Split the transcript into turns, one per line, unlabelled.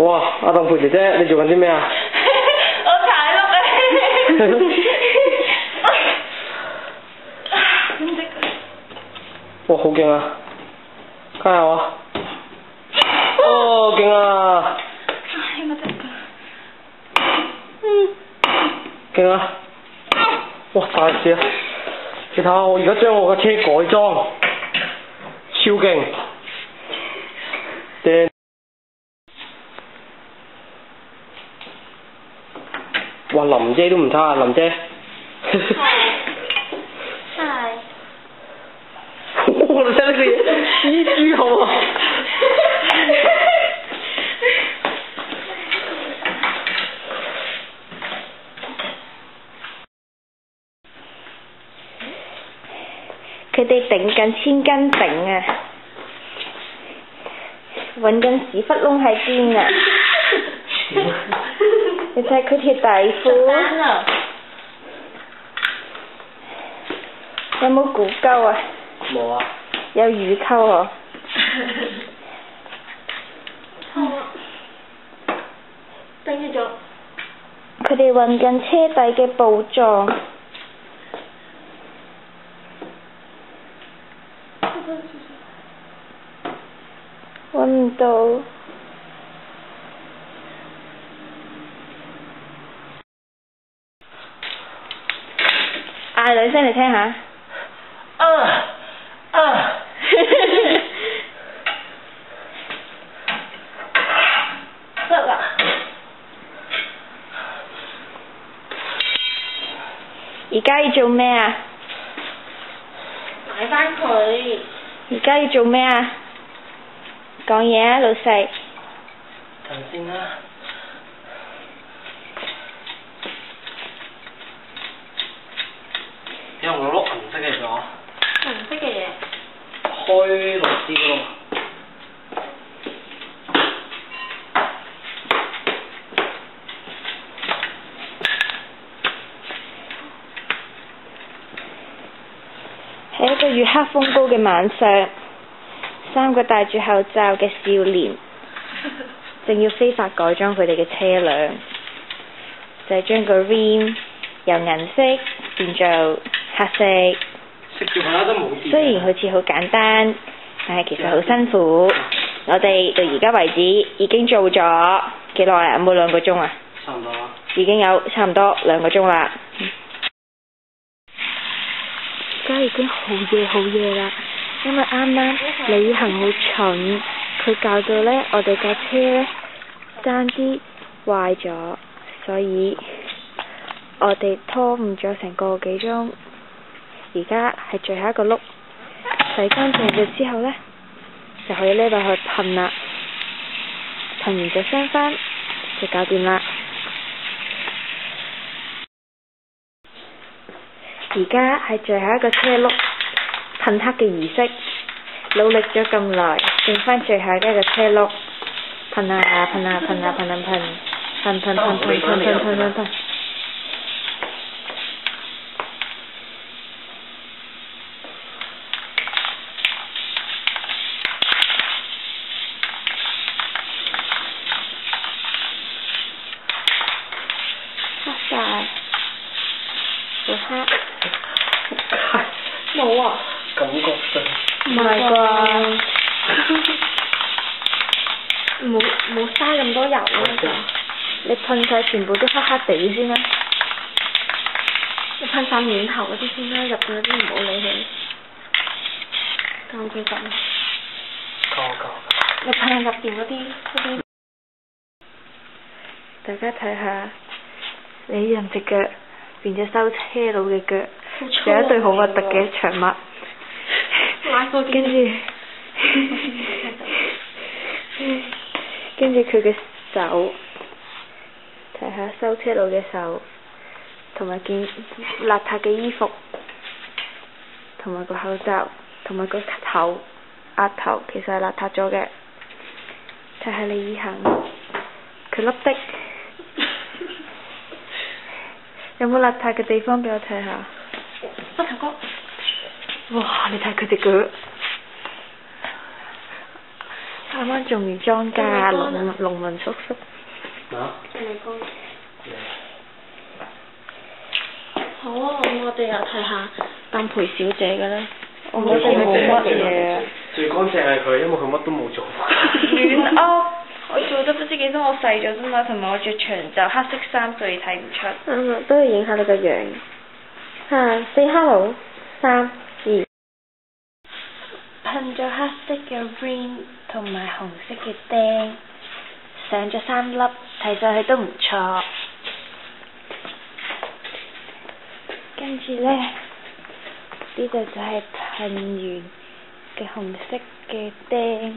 哇！阿鄧培姐姐，你做緊啲咩啊？
我踩碌
哇！好勁啊！加油啊！哦，勁啊！勁啊！哇！大事啊！你睇下我而家將我架車改裝，超勁！哇！林姐都唔差啊，林姐。
係。
我哋睇呢個嘢，蜘蛛俠啊！
佢哋頂緊千斤頂啊！揾緊屎忽窿喺邊啊！你睇佢條底褲，有冇骨溝啊？
冇啊！
有乳溝喎。頂住咗。佢哋揾緊車底嘅寶藏。揾唔到。嗌兩聲嚟聽下。得啦。而家要做咩啊？買返佢。而家要做咩啊？講嘢啊，老細。
等先啦。有冇攞銀色嘅咗？
銀色嘅嘢。
開螺絲嗰度。
喺一個月黑風高嘅晚上，3個戴住口罩嘅少年正要非法改裝佢哋嘅車輛，就係將個 rim 由銀色變做黑色。
食住佢啦都冇事。
雖然好似好簡單，但係其實好辛苦。我哋到而家為止已經做咗幾耐啊？有冇2個鐘啊？
差唔多啦。
已經有差唔多2個鐘啦。而家已經好夜啦，因為啱啱李行好蠢，佢搞到呢我哋架車呢爭啲壞咗，所以我哋拖誤咗成個幾鐘。而家係最後一個轆，洗乾淨咗之後呢，就可以呢度去噴啦，噴完就鑲返，就搞掂啦。而家係最後一個車轆噴黑嘅儀式，努力咗咁耐，剩返最後一個車轆，噴啊噴啊噴啊噴啊噴。黑晒。好黑。冇啊。
感覺上。
唔係啩？冇嘥咁多油啊！你噴晒全部都黑黑地先啦。你噴晒面頭嗰啲先啦，入邊嗰啲唔好理佢。夠佢咁。
夠。
你噴下入邊嗰啲。大家睇下，你人隻腳變咗修車佬嘅腳，仲有一對好核突嘅長襪。跟住佢嘅手，睇下修車佬嘅手，同埋件邋遢嘅衣服，同埋個口罩，同埋個頭額頭，其實係邋遢咗嘅。睇下李以恒，佢粒的，有冇邋遢嘅地方俾我睇下？膝頭哥。哇！你睇佢隻腳，啱啱做完妝㗎，農民叔叔。
啊？
好啊，咁我哋又睇下鄧培小姐嘅咧。我
最
覺得冇乜嘢。
最乾淨係佢，因為佢乜都冇做。
亂噏！我做得不知幾多，我細咗啫嘛，同埋我着長袖黑色衫，所以睇唔出。
啱啊，都要影下你個樣。say hello， 3、2。
噴咗黑色嘅 ring 同埋紅色嘅釘，上咗3粒，睇上去都唔錯。跟住咧，呢度就係噴完嘅紅色嘅釘。